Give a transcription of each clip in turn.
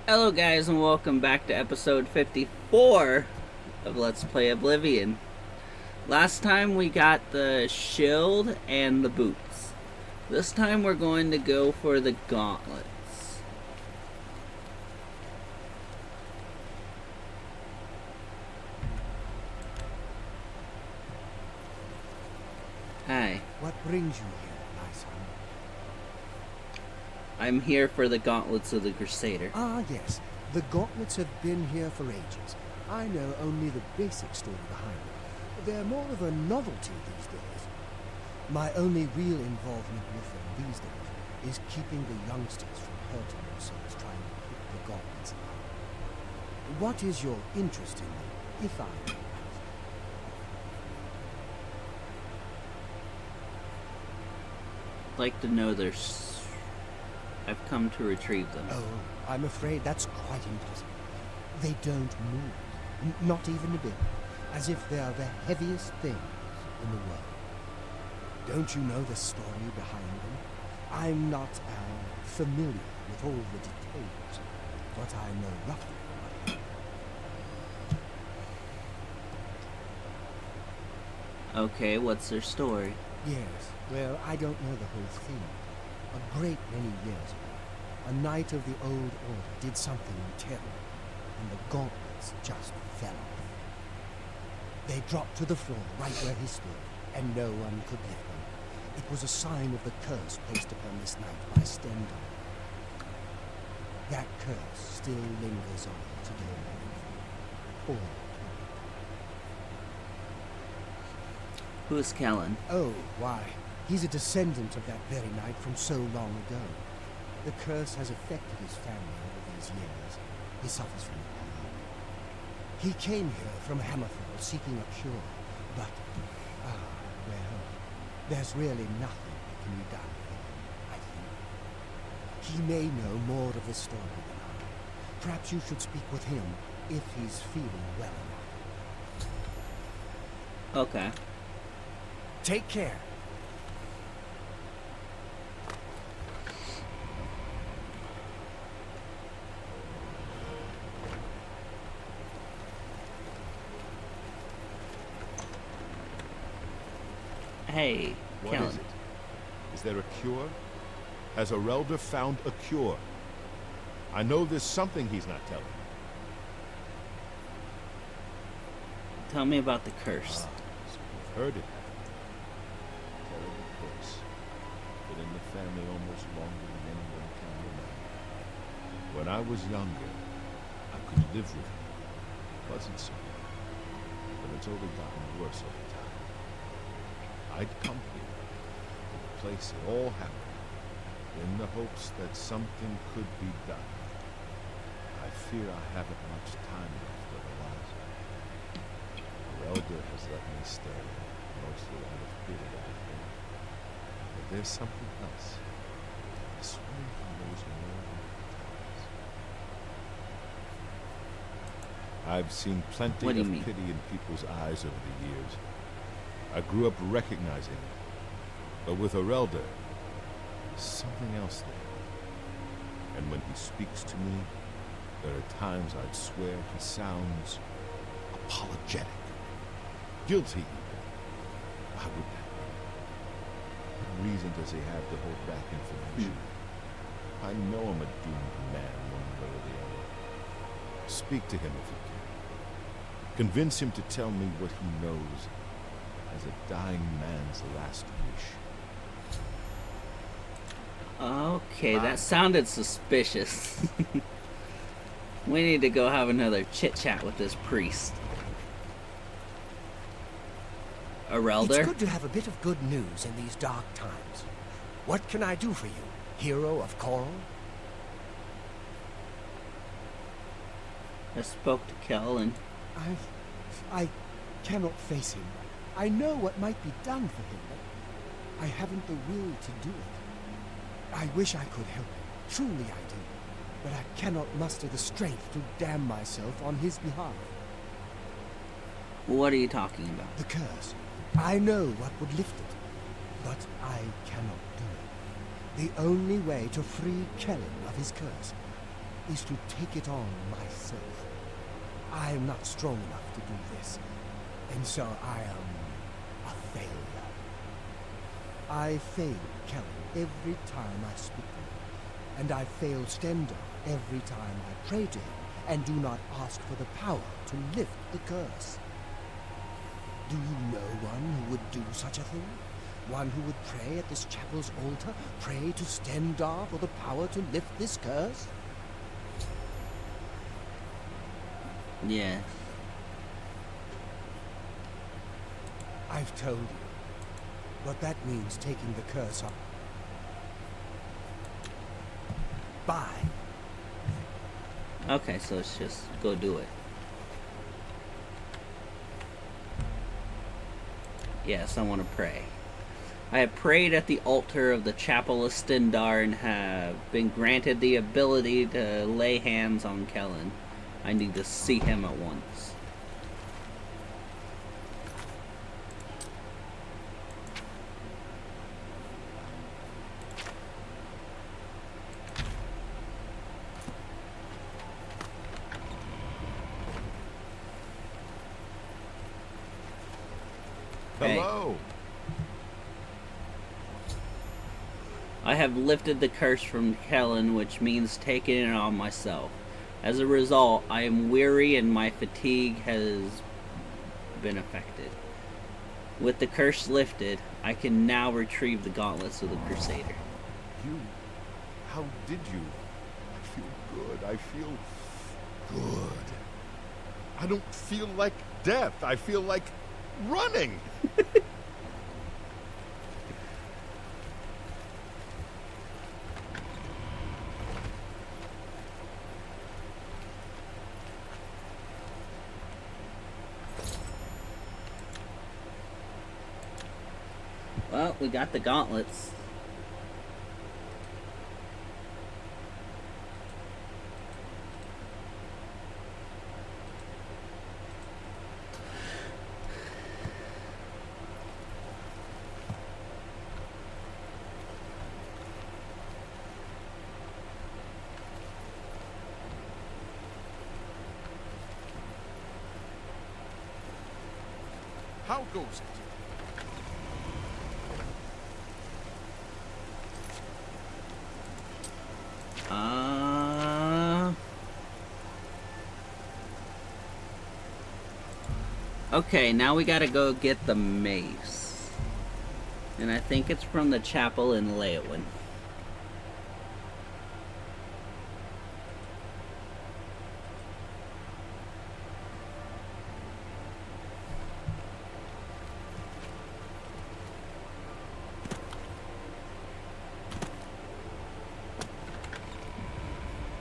Hello guys and welcome back to episode 54 of Let's Play Oblivion. Last time we got the shield and the boots. This time we're going to go for the gauntlets. Hi. What brings you here, my son? I'm here for the gauntlets of the Crusader. Ah, yes. The gauntlets have been here for ages. I know only the basic story behind them. They're more of a novelty these days. My only real involvement with them these days is keeping the youngsters from hurting themselves trying to pick the gauntlets up. What is your interest in them, if I may ask? I'd like to know I've come to retrieve them. Oh, I'm afraid that's quite impossible. They don't move, not even a bit, as if they are the heaviest things in the world. Don't you know the story behind them? I'm not familiar with all the details, but I know roughly what happened. Okay, what's their story? Yes, well, I don't know the whole thing. A great many years ago, a knight of the old order did something terrible, and the gauntlets just fell off. They dropped to the floor right where he stood, and no one could lift them. It was a sign of the curse placed upon this knight by Stendhal. That curse still lingers on today. Poor. Who is Kellen? Oh, why? He's a descendant of that very knight from so long ago. The curse has affected his family over these years. He suffers from it now. He came here from Hammerfell seeking a cure, but, well, there's really nothing that can be done for him, I think. He may know more of the story than I. Perhaps you should speak with him if he's feeling well enough. Okay. Take care. Hey, What Kellen. is it? Is there a cure? Has Orelder found a cure? I know there's something he's not telling me. Tell me about the curse. So you've heard it. Terrible curse. Been in the family almost longer than anyone can remember. When I was younger, I could live with it. It wasn't so bad. But it's only gotten worse over time. I'd come here, to the place it all happened, in the hopes that something could be done. I fear I haven't much time left otherwise. The elder has let me stay, mostly out of pity, I think. But there's something else. I swear he knows more than he tells. I've seen plenty What do of you mean? pity in people's eyes over the years. I grew up recognizing it. But with Orelder, there's something else there. And when he speaks to me, there are times I'd swear he sounds apologetic. Guilty even. Why would that be? What reason does he have to hold back information? I know I'm a doomed man one way or the other. Speak to him if you can. Convince him to tell me what he knows as a dying man's last wish. Okay, that sounded suspicious. We need to go have another chit-chat with this priest. Orelder? It's good to have a bit of good news in these dark times. What can I do for you, hero of Coral? I spoke to Kellen. I cannot face him. I know what might be done for him, but I haven't the will to do it. I wish I could help him. Truly I do. But I cannot muster the strength to damn myself on his behalf. What are you talking about? The curse. I know what would lift it, but I cannot do it. The only way to free Kellen of his curse is to take it on myself. I am not strong enough to do this, and so I am a failure. I fail Kellen every time I speak to him, and I fail Stendar every time I pray to him and do not ask for the power to lift the curse. Do you know one who would do such a thing? One who would pray at this chapel's altar, pray to Stendar for the power to lift this curse? Yeah. I've told you. But that means taking the curse up. Bye. Okay, so let's just go do it. Yes, I want to pray. I have prayed at the altar of the Chapel of Stendar and have been granted the ability to lay hands on Kellen. I need to see him at once. Hello. I have lifted the curse from Kellen, which means taking it on myself. As a result, I am weary and my fatigue has been affected. With the curse lifted, I can now retrieve the gauntlets of the Crusader. You... How did you? I feel good. I feel good. I don't feel like death. I feel like running. Well, we got the gauntlets. How goes it? Okay, now we gotta go get the mace. And I think it's from the chapel in Leowin.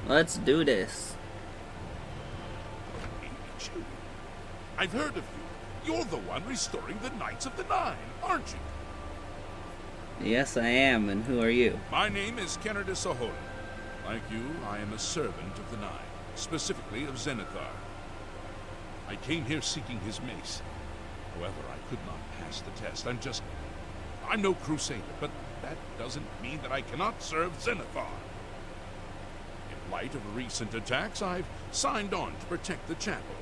Let's do this. I've heard of you. You're the one restoring the Knights of the Nine, aren't you? Yes, I am, and who are you? My name is Kennard Sahoran. Like you, I am a servant of the Nine, specifically of Zenithar. I came here seeking his mace. However, I could not pass the test. I'm no crusader, but that doesn't mean that I cannot serve Zenithar. In light of recent attacks, I've signed on to protect the chapel.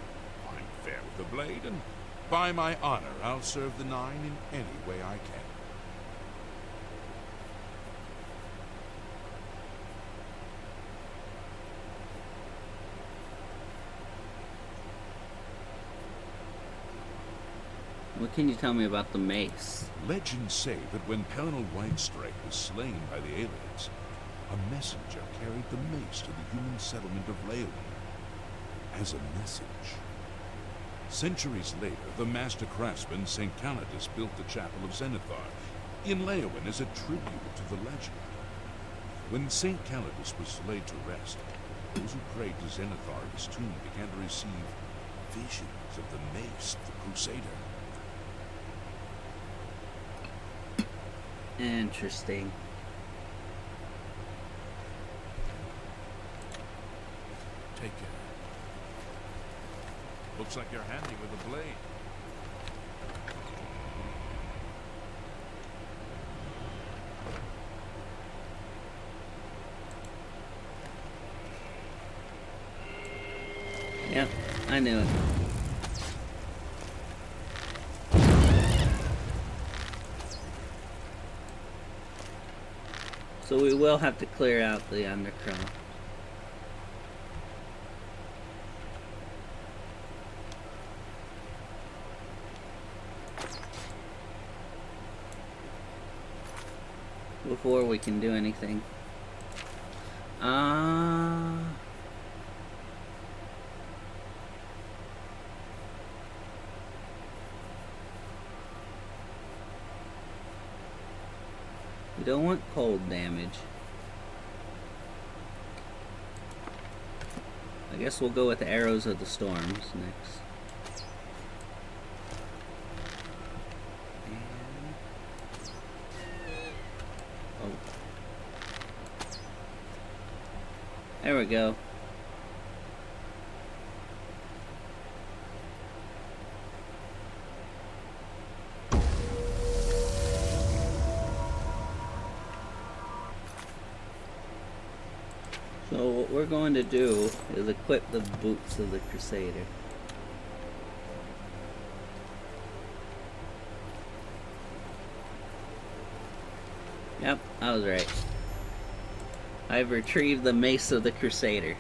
I'm fair with the blade, and by my honor, I'll serve the Nine in any way I can. What can you tell me about the mace? Legends say that when Colonel Whitestrike was slain by the aliens, a messenger carried the mace to the human settlement of Leowin as a message. Centuries later, the master craftsman St. Calidus built the Chapel of Zenithar in Leowin as a tribute to the legend. When St. Calidus was laid to rest, those who prayed to Zenithar at his tomb began to receive visions of the mace of the Crusader. Interesting. Take care. Looks like you're handy with a blade. Yep, I knew it. So we will have to clear out the undercroft. Before we can do anything. We don't want cold damage. I guess we'll go with the Arrows of the Storms next. There we go. So what we're going to do is equip the boots of the Crusader. Yep, I was right. I've retrieved the Mace of the Crusader.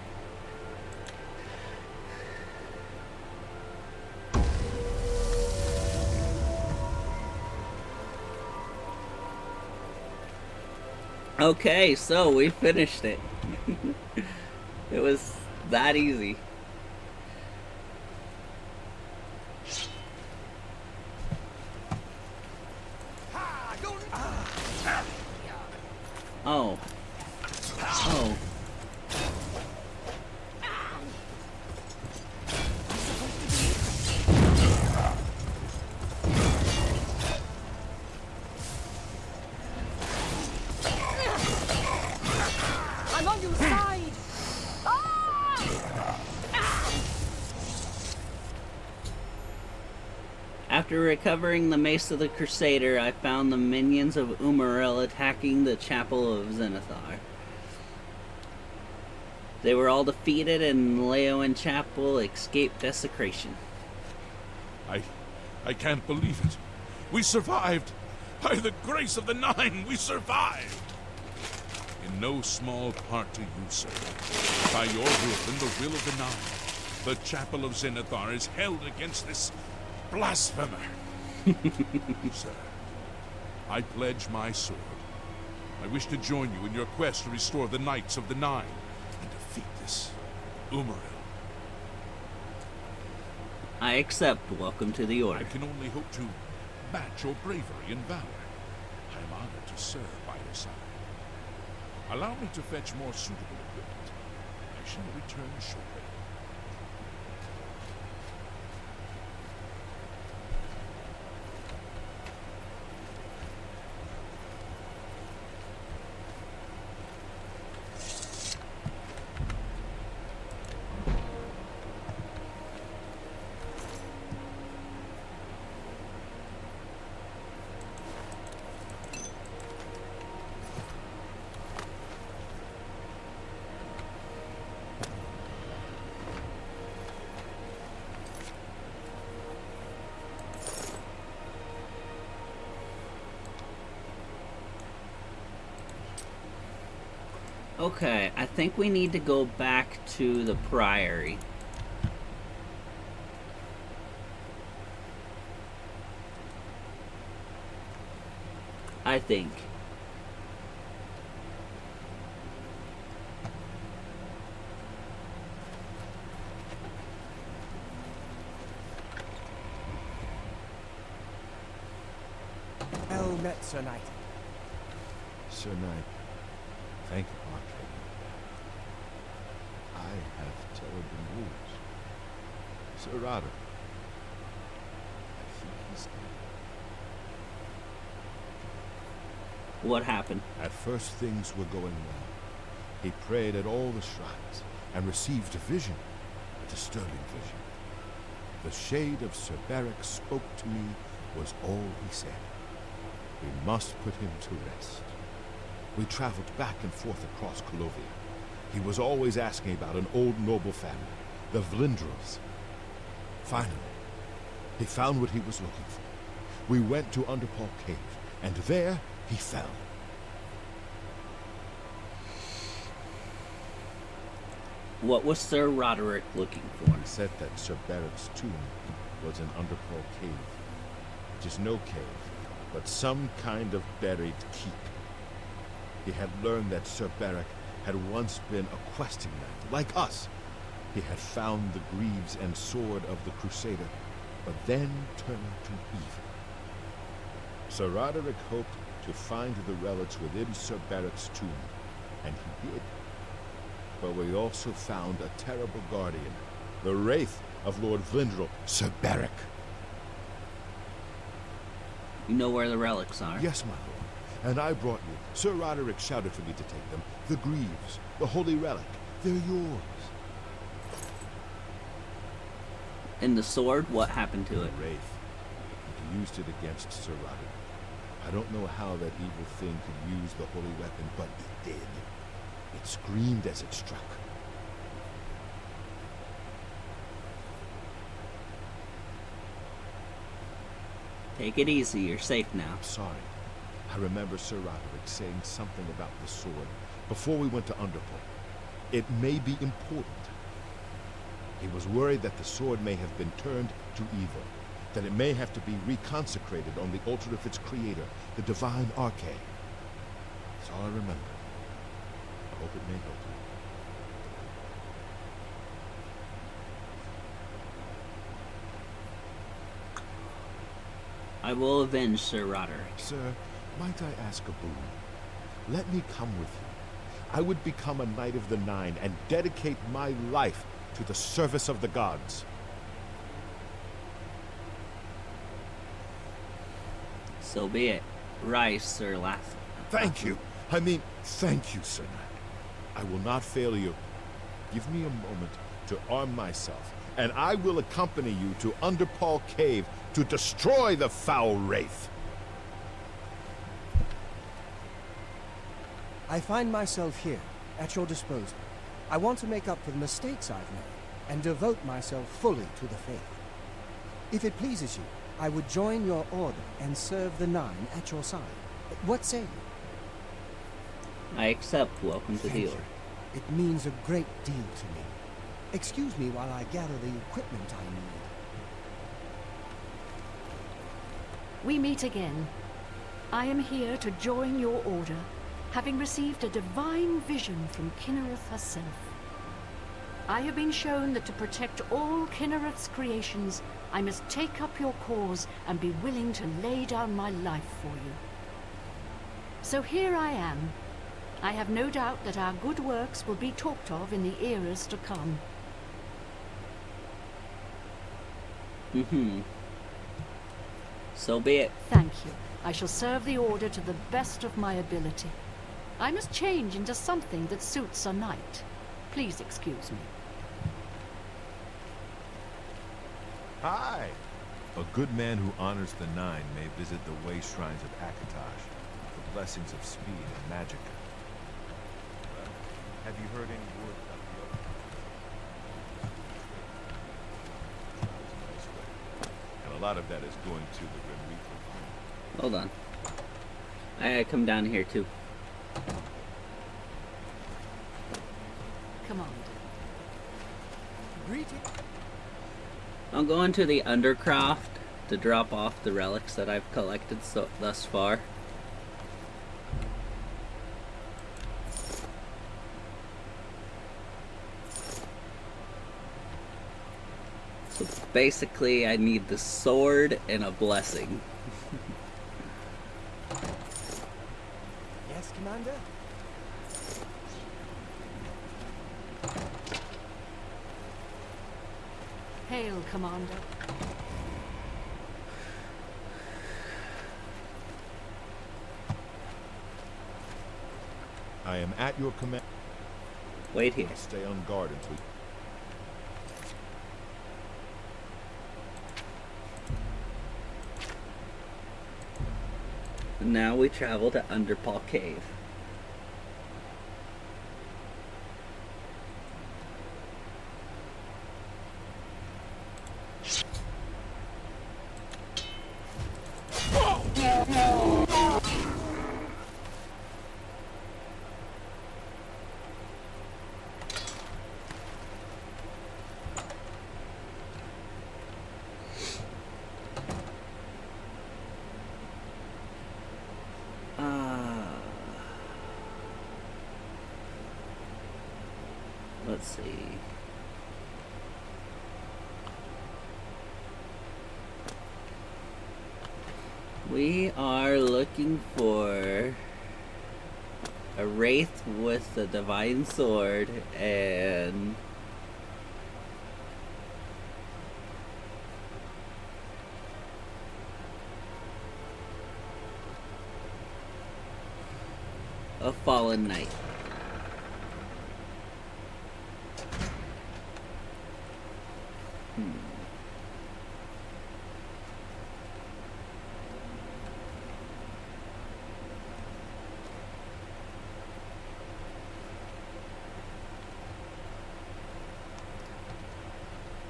Okay, so we finished it. It was that easy. Oh. Oh. I'm on your side. After recovering the Mace of the Crusader, I found the minions of Umaril attacking the Chapel of Zenithar. They were all defeated and Leonin Chapel escaped desecration. I can't believe it. We survived. By the grace of the Nine, we survived. In no small part to you, sir. By your will and the will of the Nine, the Chapel of Zenithar is held against this blasphemer. Sir, I pledge my sword. I wish to join you in your quest to restore the Knights of the Nine and defeat this Umaril. I accept. Welcome to the I Order. can only hope to match your bravery and valor. I am honored to serve by your side. Allow me to fetch more suitable equipment. I shall return shortly. Okay, I think we need to go back to the Priory. I think. Well met, Sir Knight. Sir Knight, thank you, Archie. I have terrible news. Sir Rodder, I think he's dead. What happened? At first things were going well. He prayed at all the shrines and received a vision, a disturbing vision. The shade of Sir Beric spoke to me was all he said. We must put him to rest. We traveled back and forth across Colovia. He was always asking about an old noble family, The Vlindrels. Finally, he found what he was looking for. We went to Underpaw Cave, and there he fell. What was Sir Roderick looking for? He said that Sir Barrett's tomb was in Underpaw Cave, which is no cave, but some kind of buried keep. He had learned that Sir Barrack had once been a questing knight, like us. He had found the greaves and sword of the Crusader, but then turned to evil. Sir Roderick hoped to find the relics within Sir Barrett's tomb, and he did. But we also found a terrible guardian, the wraith of Lord Vlindrel, Sir Barrack. You know where the relics are? Yes, my lord. And I brought you. Sir Roderick shouted for me to take them. The greaves, the holy relic, they're yours. And the sword, what happened to The it? wraith. He used it against Sir Roderick. I don't know how that evil thing could use the holy weapon, but it did. It screamed as it struck. Take it easy, you're safe now. I'm sorry. I remember Sir Roderick saying something about the sword before we went to Underpaw. It may be important. He was worried that the sword may have been turned to evil, that it may have to be reconsecrated on the altar of its creator, the divine Arche. That's all I remember. I hope it may help you. I will avenge Sir Roderick. Sir, might I ask a boon? Let me come with you. I would become a Knight of the Nine and dedicate my life to the service of the gods. So be it. Rise, Sir Lath. Thank you. Thank you, Sir Knight. I will not fail you. Give me a moment to arm myself, and I will accompany you to Underpaw Cave to destroy the foul wraith. I find myself here, at your disposal. I want to make up for the mistakes I've made, and devote myself fully to the faith. If it pleases you, I would join your order and serve the Nine at your side. What say you? I accept. Welcome to Thank the you. Order. It means a great deal to me. Excuse me while I gather the equipment I need. We meet again. I am here to join your order, having received a divine vision from Kinnereth herself. I have been shown that to protect all Kinnereth's creations, I must take up your cause and be willing to lay down my life for you. So here I am. I have no doubt that our good works will be talked of in the eras to come. So be it. Thank you. I shall serve the Order to the best of my ability. I must change into something that suits a knight. Please excuse me. Hi! A good man who honors the Nine may visit the way shrines of Akatosh, the blessings of speed and magic. Well, have you heard any word about the other? And a lot of that is going to the Grim Reaper. Hold on. I gotta come down here too. Come on. Greeting. I'm going to the Undercroft to drop off the relics that I've collected thus far. So basically, I need the sword and a blessing. Yes, Commander? Hail, Commander. I am at your command. Wait here. I'll stay on guard until... Now we travel to Underpaw Cave. We are looking for a wraith with the divine sword and a fallen knight.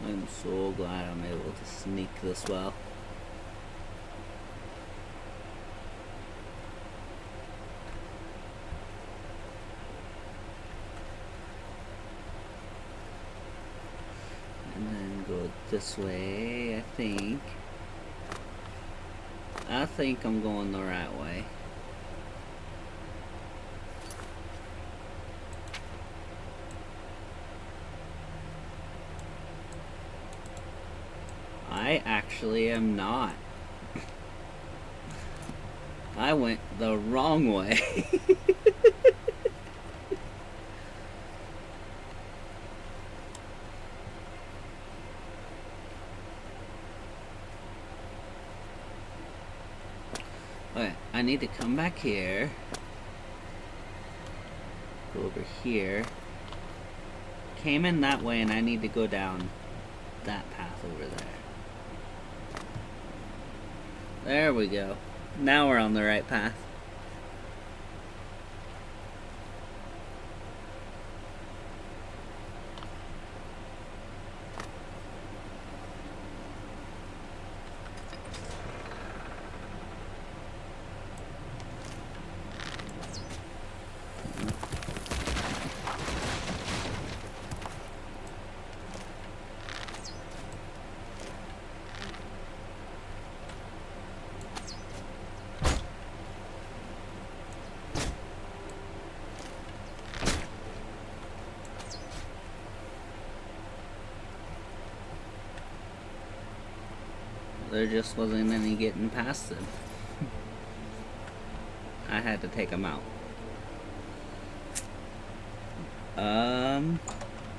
I'm so glad I'm able to sneak this well. And then go this way, I think. I think I'm going the right way. I actually am not. I went the wrong way. Okay, I need to come back here. Go over here. Came in that way and I need to go down that path over there. There we go. Now we're on the right path. There just wasn't any getting past them. I had to take them out.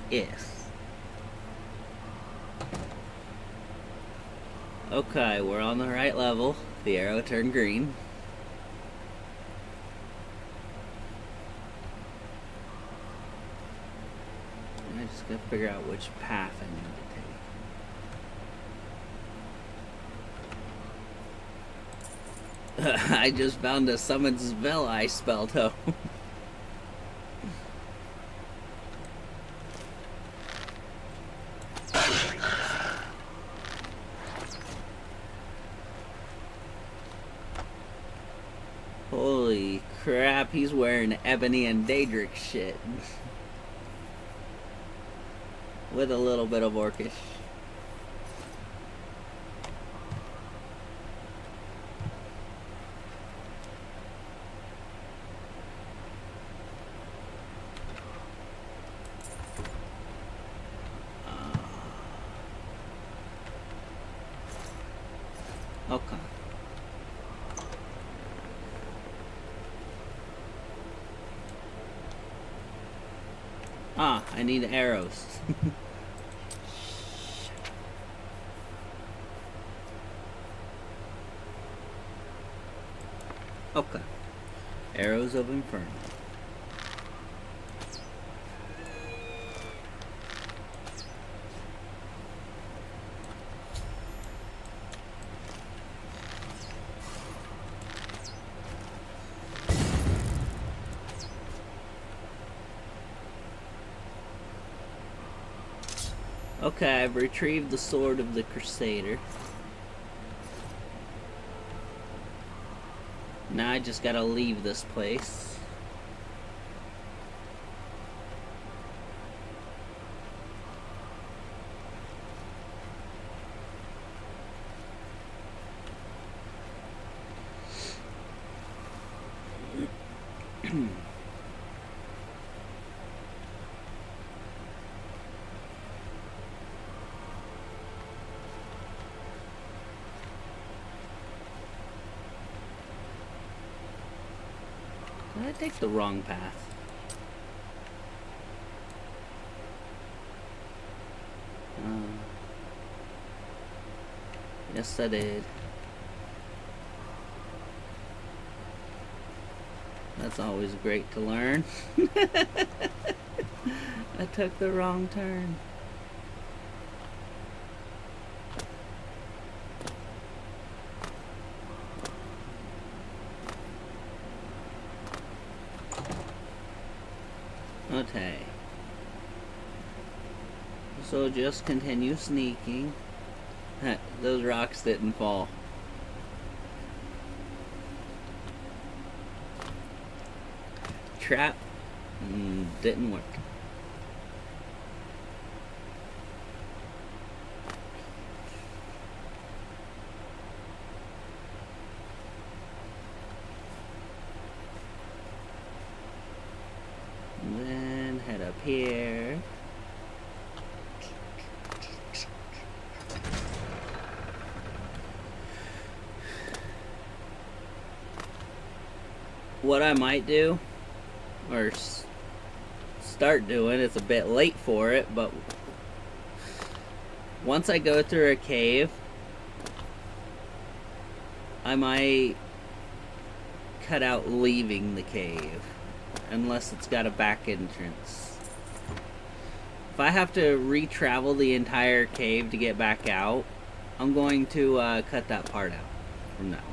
Yes. Okay, we're on the right level. The arrow turned green. I just gotta figure out which path I need to take. I just found a summon spell I spelled home. Holy crap, he's wearing Ebony and Daedric shit. With a little bit of Orcish. Okay. Ah, I need arrows. Okay. Arrows of Inferno. Okay, I've retrieved the sword of the Crusader. Now I just gotta leave this place. Did I take the wrong path? Yes, I did. That's always great to learn. I took the wrong turn. Okay. So just continue sneaking. Those rocks didn't fall. Trap didn't work. And then head up here. What I might do, or start doing, it's a bit late for it, but once I go through a cave, I might cut out leaving the cave, unless it's got a back entrance. If I have to re-travel the entire cave to get back out, I'm going to cut that part out from now on.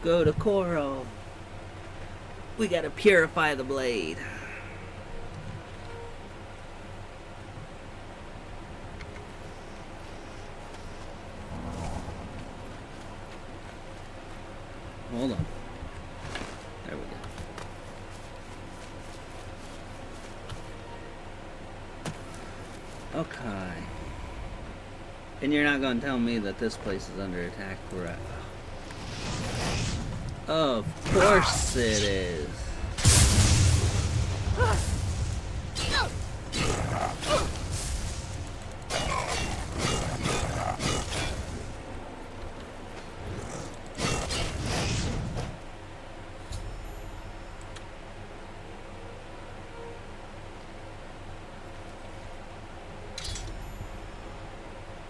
Go to Coral. We gotta purify the blade. Hold on. There we go. Okay. And you're not gonna tell me that this place is under attack, correct? Of course it is.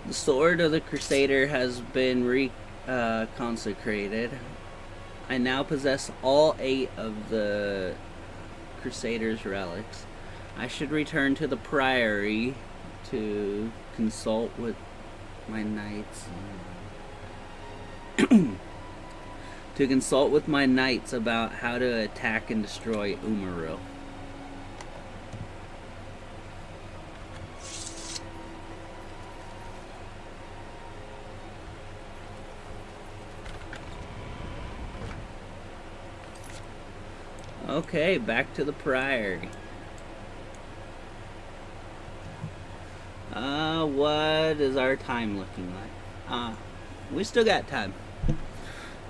The sword of the Crusader has been consecrated. I now possess all 8 of the Crusader's relics. I should return to the Priory to consult with my knights. To consult with my knights about how to attack and destroy Umaril. Okay, back to the Priory. What is our time looking like? We still got time.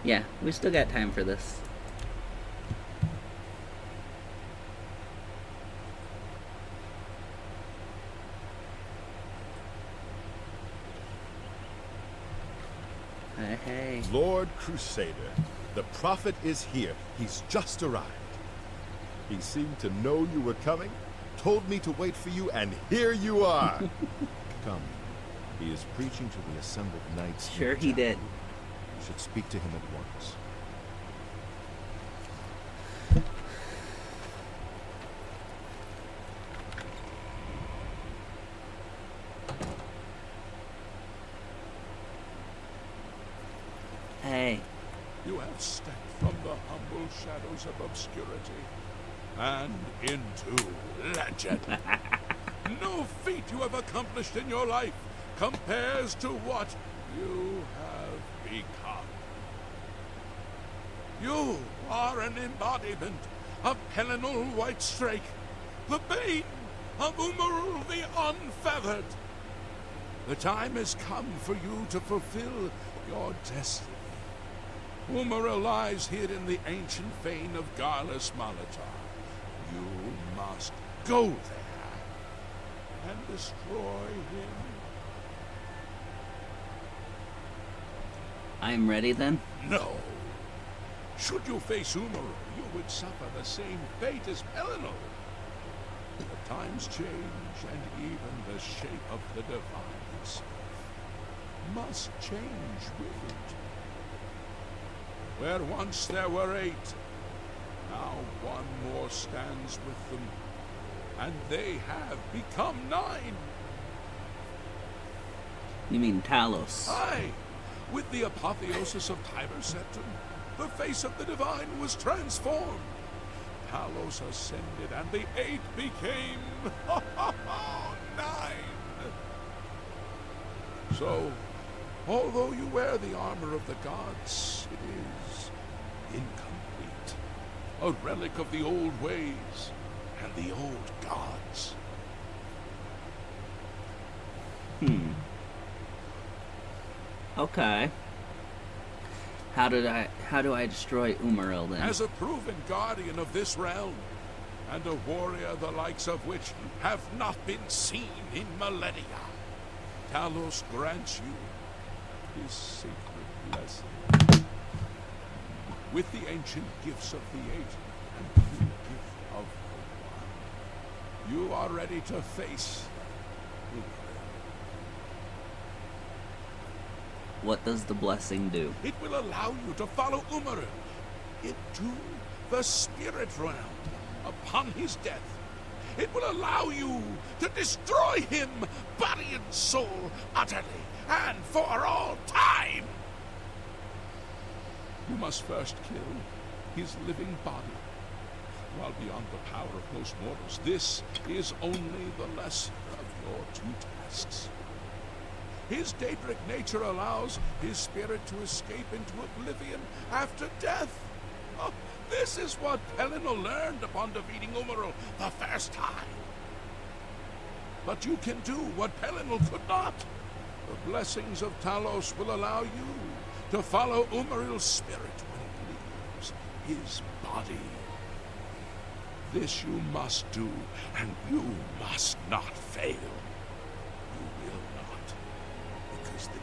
Yeah, we still got time for this. Hey. Lord Crusader, the prophet is here. He's just arrived. He seemed to know you were coming, told me to wait for you, and here you are. Come. He is preaching to the assembled knights. Sure he did. You should speak to him at once. Hey. You have stepped from the humble shadows of obscurity and into legend. No feat you have accomplished in your life compares to what you have become. You are an embodiment of Pelennor Whitestrake, the bane of Umaril the Unfeathered. The time has come for you to fulfill your destiny. Umaril lies hid in the ancient fane of Garlus Molitor. You must go there and destroy him. I'm ready then? No. Should you face Umaril, you would suffer the same fate as Pelennor. The times change, and even the shape of the divine itself must change with it. Where once there were 8, now one more stands with them, and they have become 9. You mean Talos? Aye, with the apotheosis of Tiber Septim, the face of the divine was transformed. Talos ascended, and the 8 became 9. So, although you wear the armor of the gods, it is incomplete. A relic of the old ways and the old gods. Okay. How do I destroy Umaril then? As a proven guardian of this realm, and a warrior the likes of which have not been seen in Meridia, Talos grants you his sacred blessing. With the ancient gifts of the 8 and the new gift of the 1, you are ready to face Umaril. What does the blessing do? It will allow you to follow Umaril into the spirit realm upon his death. It will allow you to destroy him, body and soul, utterly and for all time. You must first kill his living body. While beyond the power of most mortals, this is only the lesser of your 2 tasks. His Daedric nature allows his spirit to escape into oblivion after death. Oh, this is what Pelennor learned upon defeating Umaril the first time. But you can do what Pelennor could not. The blessings of Talos will allow you to follow Umaril's spirit when it leaves his body. This you must do, and you must not fail. You will not, because the 9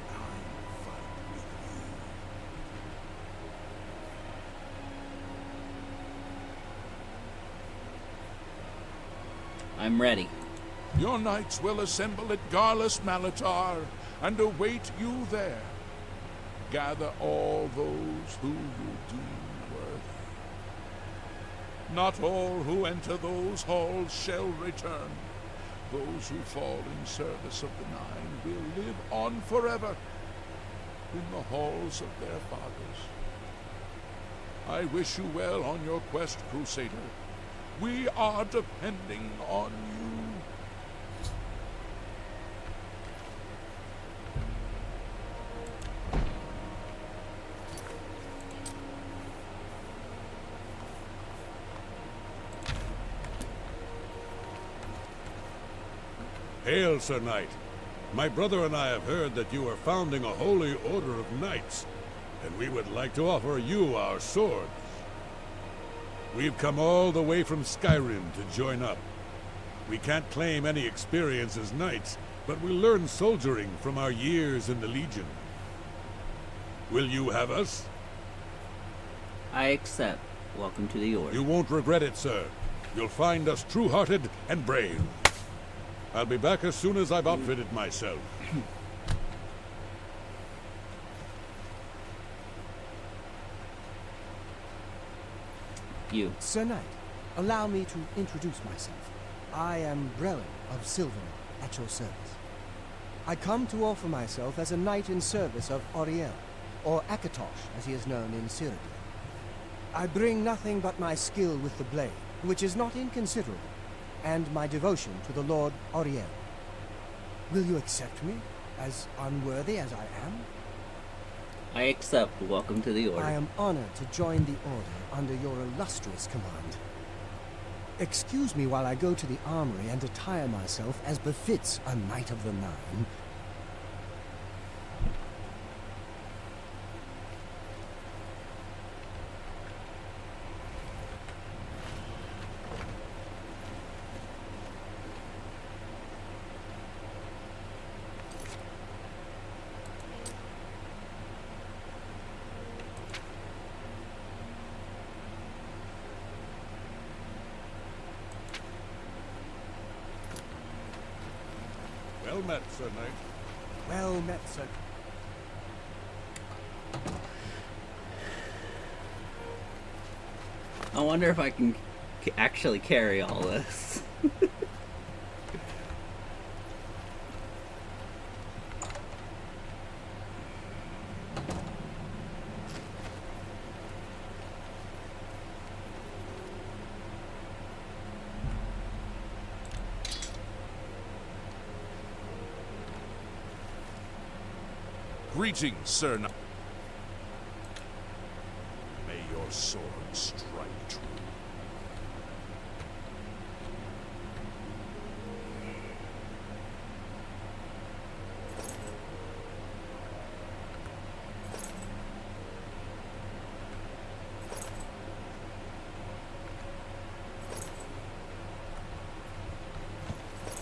fight with you. I'm ready. Your knights will assemble at Garlus Malatar and await you there. Gather all those who you deem worthy. Not all who enter those halls shall return. Those who fall in service of the 9 will live on forever in the halls of their fathers. I wish you well on your quest, Crusader. We are depending on you. Hail, Sir Knight. My brother and I have heard that you are founding a holy order of knights, and we would like to offer you our swords. We've come all the way from Skyrim to join up. We can't claim any experience as knights, but we learn soldiering from our years in the Legion. Will you have us? I accept. Welcome to the Order. You won't regret it, sir. You'll find us true-hearted and brave. I'll be back as soon as I've outfitted myself. You. Sir Knight, allow me to introduce myself. I am Brelin of Silverman, at your service. I come to offer myself as a knight in service of Auriel, or Akatosh, as he is known in Meridia. I bring nothing but my skill with the blade, which is not inconsiderable, and my devotion to the Lord Auriel. Will you accept me, as unworthy as I am? I accept. Welcome to the Order. I am honored to join the Order under your illustrious command. Excuse me while I go to the armory and attire myself as befits a Knight of the Nine. met, Sir Knight. Well met, sir. I wonder if I can actually carry all this. Greetings, Sir Knight. May your sword strike true.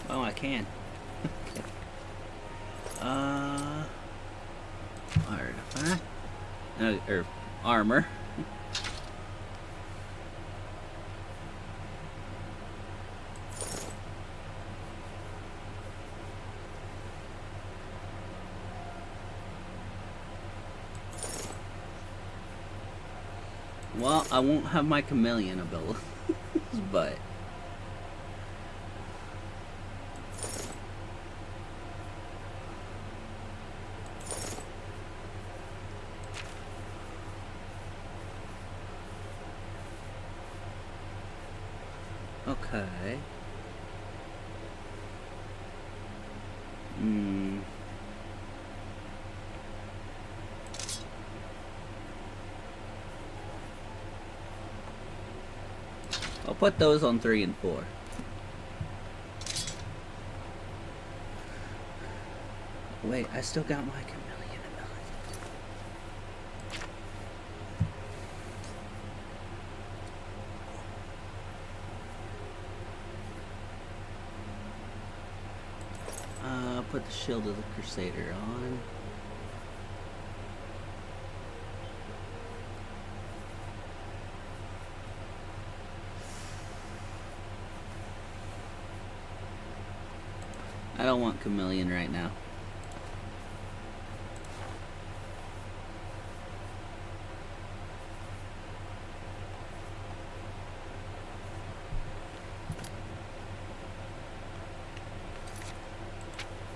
Oh, I can. Artifact. Or armor. Well, I won't have my chameleon ability, but okay. I'll put those on 3 and 4. Wait, I still got my chameleon ability. Put the Shield of the Crusader on. I don't want chameleon right now.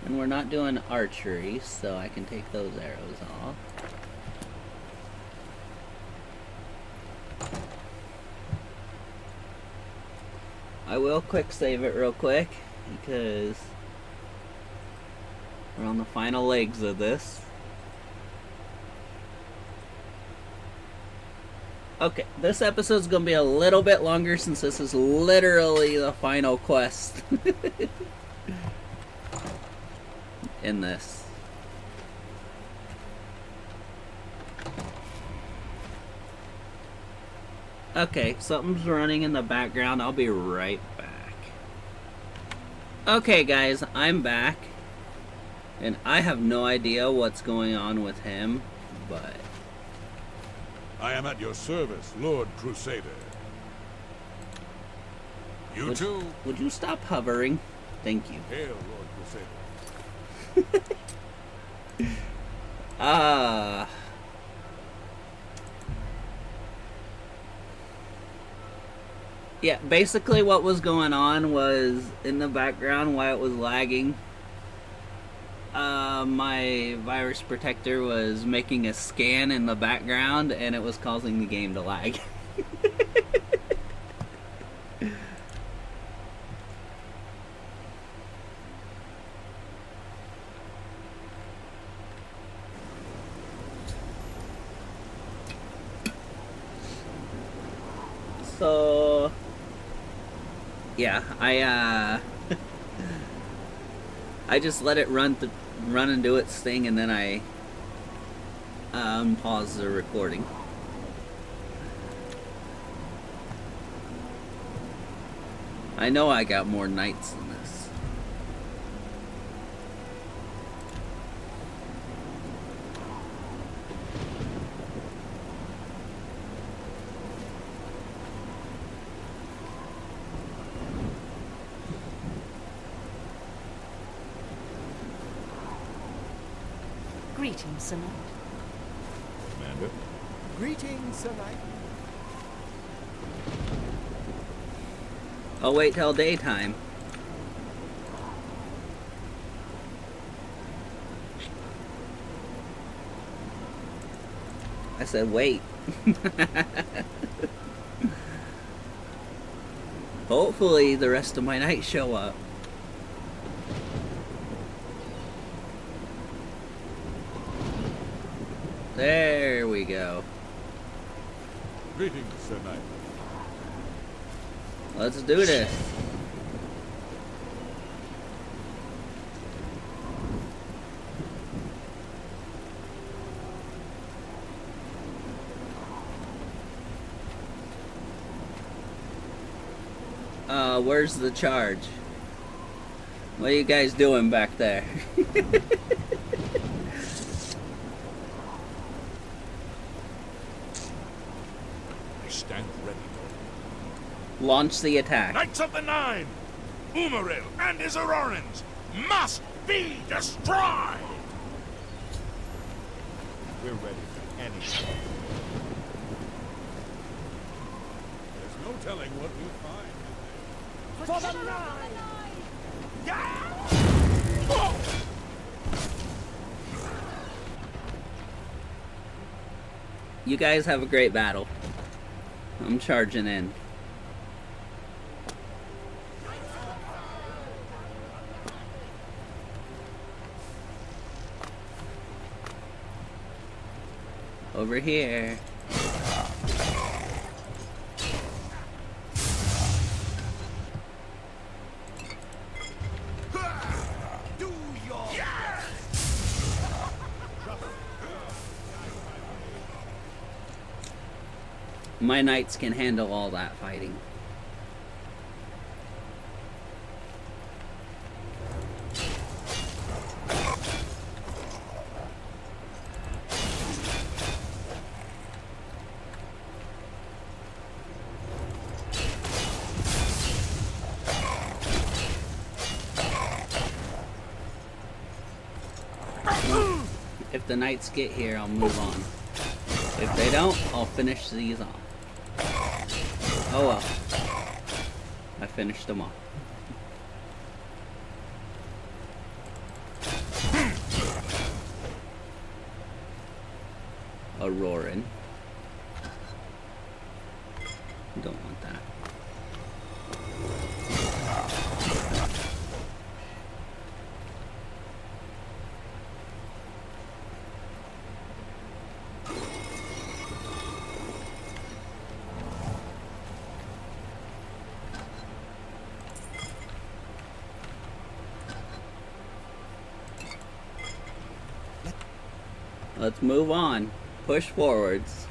And we're not doing archery, so I can take those arrows off. I will quick save it real quick, because we're on the final legs of this. Okay, this episode's gonna be a little bit longer since this is literally the final quest in this. Okay, something's running in the background. I'll be right back. Okay, guys, I'm back. And I have no idea what's going on with him, but I am at your service, Lord Crusader. You too. would you stop hovering? Thank you. Hail, Lord Crusader. Yeah, basically what was going on was in the background while it was lagging. My virus protector was making a scan in the background and it was causing the game to lag. So yeah, I just let it run and do its thing, and then I pause the recording. I know I got more knights than this. Greetings, Sir Knight. Commander? Greetings, Sir Knight. I'll wait till daytime. I said wait. Hopefully the rest of my knights show up. There we go. Greetings, Sir Knight. Let's do this. Where's the charge? What are you guys doing back there? I stand ready. Launch the attack. Knights of the Nine! Umaril and his Aurorans must be destroyed! We're ready for anything. There's no telling what we'll find. For the Nine! You guys have a great battle. I'm charging in. Over here. My knights can handle all that fighting. If the knights get here, I'll move on. If they don't, I'll finish these off. Oh well. I finished them off. Auroran. Don't want that. Let's move on. Push forwards.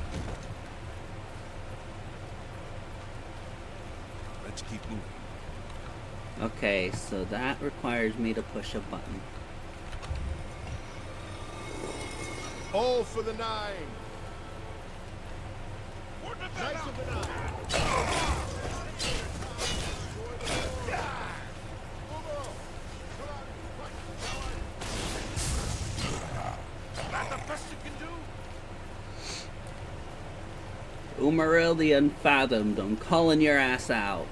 Let's keep moving. Okay, so that requires me to push a button. All for the Nine! Knights of the Nine! That the best you can do? Umaril the Unfathomed, I'm calling your ass out.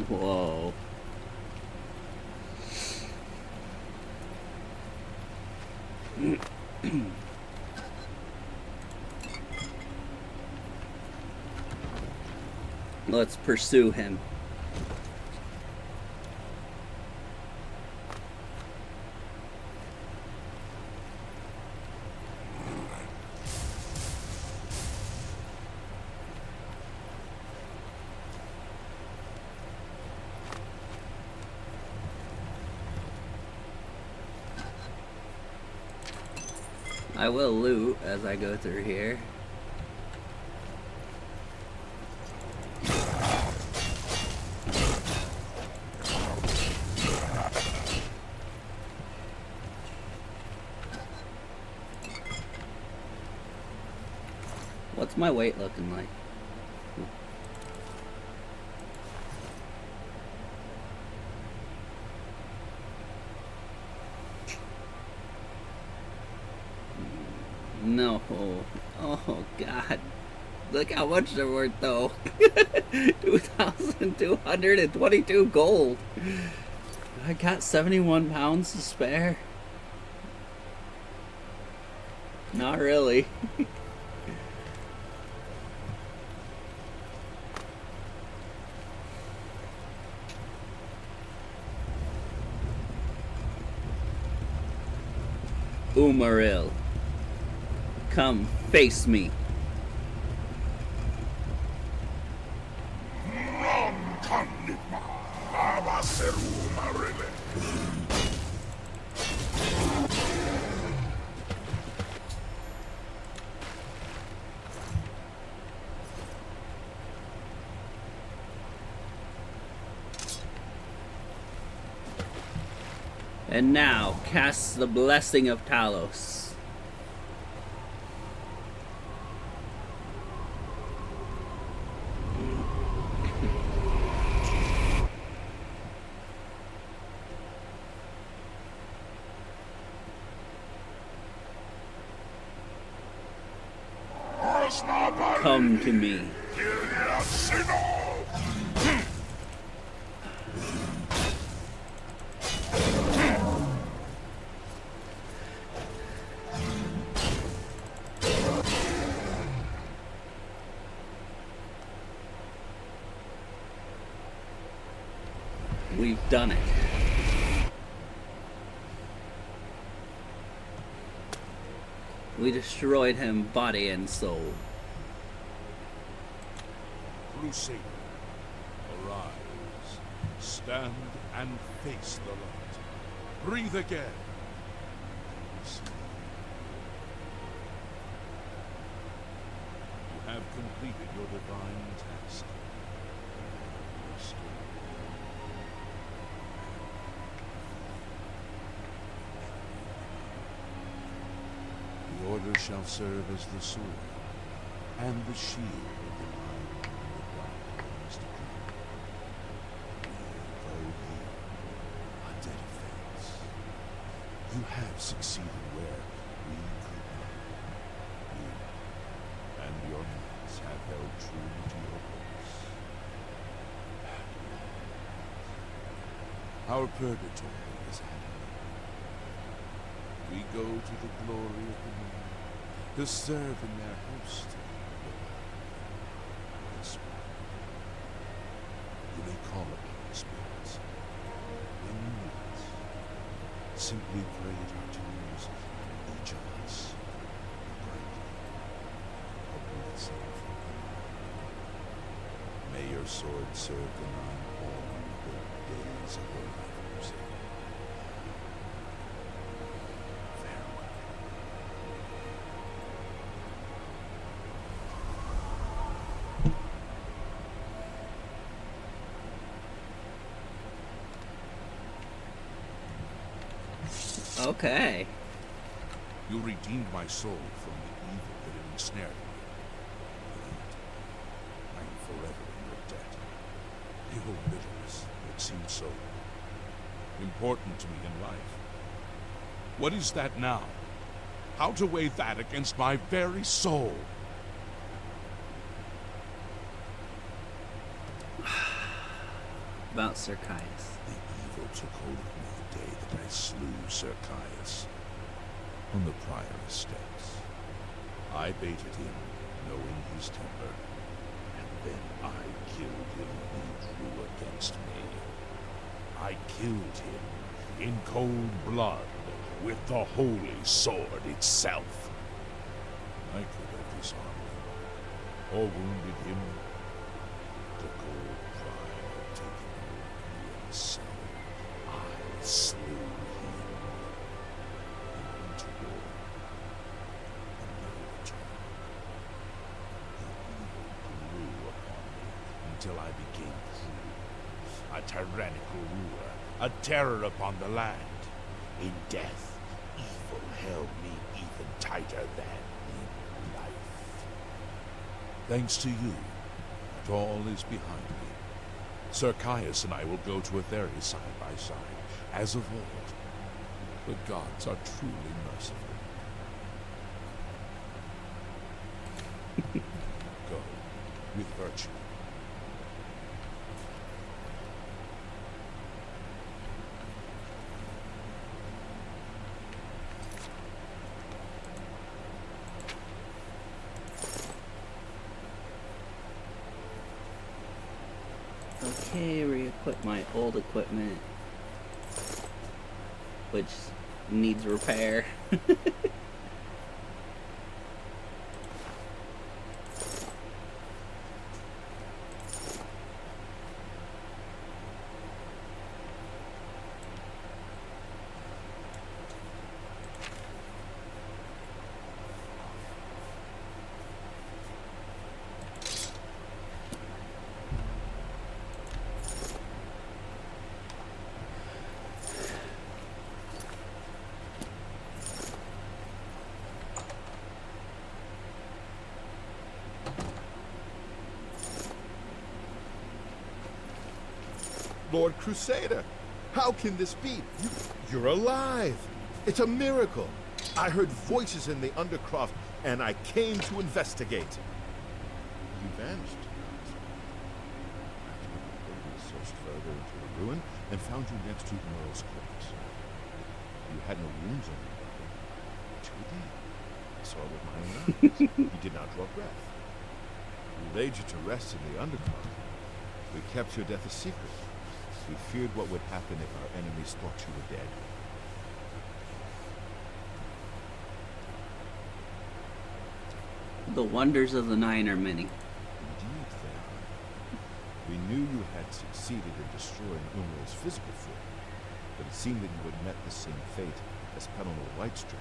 Whoa. Let's pursue him. I will loot as I go through here. What's my weight looking like? No. Oh, God. Look how much they're worth, though. 2,222 gold. I got 71 pounds to spare. Not really. Umaril, come face me. And now, cast the blessing of Talos. Come to me. We've done it. We destroyed him body and soul. Crusader, arise. Stand and face the light. Breathe again. You have completed your divine task. The Order shall serve as the sword and the shield of the light and the darkness to come. Though here, a dead offense, you have succeeded where we could not. You and your knights have held true to your purpose. Our purgatory is at an end. We go to the glory of the moon to serve in their host. This one. You may call upon the spirits. When you meet us, simply pray at our tombs, each of us, brightly, hoping that something. May your sword serve the nine all the days of your life. Okay. You redeemed my soul from the evil that had ensnared me. I am forever in your debt. The old bitterness that seemed so important to me in life. What is that now? How to weigh that against my very soul? About Sir Caius. The evil took hold of me the day that I slew Sir Caius on the prior estates. I baited him, knowing his temper, and then I killed him when he drew against me. I killed him in cold blood with the holy sword itself. I could have disarmed him, or wounded him. The cold pride had taken hold of me, and so I slew him. He went to war, until I became king. A tyrannical ruler, a terror upon the land. In death, evil held me even tighter than in life. Thanks to you, that all is behind me. Sir Caius and I will go to Aetheri side by side, as of old. The gods are truly merciful. Go with virtue. Okay, re-equip my old equipment, which needs repair. Lord Crusader, how can this be? You're alive! It's a miracle! I heard voices in the Undercroft, and I came to investigate. You vanished. We searched further into the ruin and found you next to Umaril's corpse. You had no wounds on your body. Too deep. I saw it with my own eyes. You did not draw breath. We laid you to rest in the Undercroft. We kept your death a secret. We feared what would happen if our enemies thought you were dead. The wonders of the Nine are many. Indeed, they are. We knew you had succeeded in destroying Umaril's physical form, but it seemed that you had met the same fate as Penelor Whitestrake.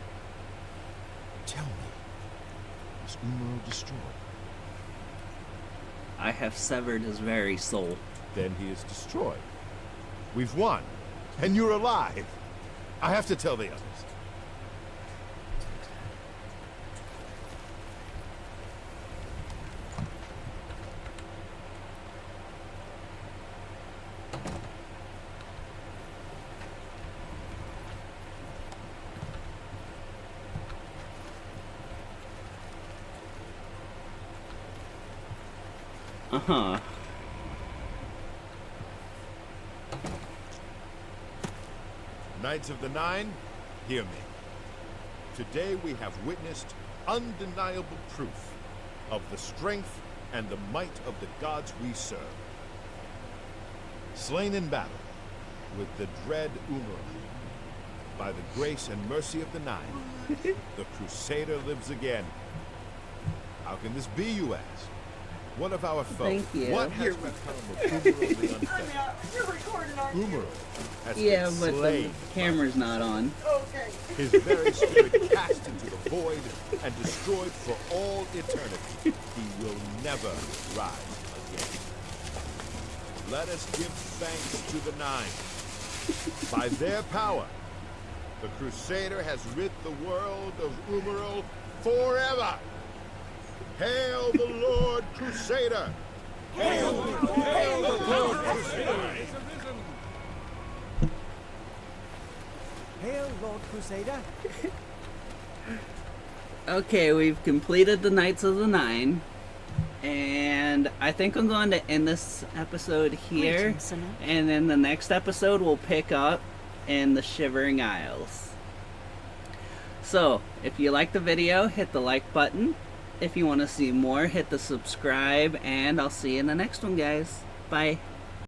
Tell me, was Umaril destroyed? I have severed his very soul. Then he is destroyed. We've won, and you're alive. I have to tell the others. Uh-huh. Knights of the Nine, hear me. Today we have witnessed undeniable proof of the strength and the might of the gods we serve. Slain in battle with the dread Umaril, by the grace and mercy of the Nine, the Crusader lives again. How can this be, you ask? What of our foe? Thank you. What has become of Umaril the Unfeathered? You're recording, aren't you? Umaril has Yeah, been but the slain. camera's not on. Okay. His very spirit cast into the void and destroyed for all eternity. He will never rise again. Let us give thanks to the Nine. By their power, the Crusader has rid the world of Umaril forever. Hail the Lord Crusader! Hail the Lord Crusader! Hail, Lord Crusader! Okay, we've completed the Knights of the Nine. And I think I'm going to end this episode here. Greetings, Sinner. And then the next episode we'll pick up in the Shivering Isles. So, if you like the video, hit the like button. If you want to see more, hit the subscribe. And I'll see you in the next one, guys. Bye.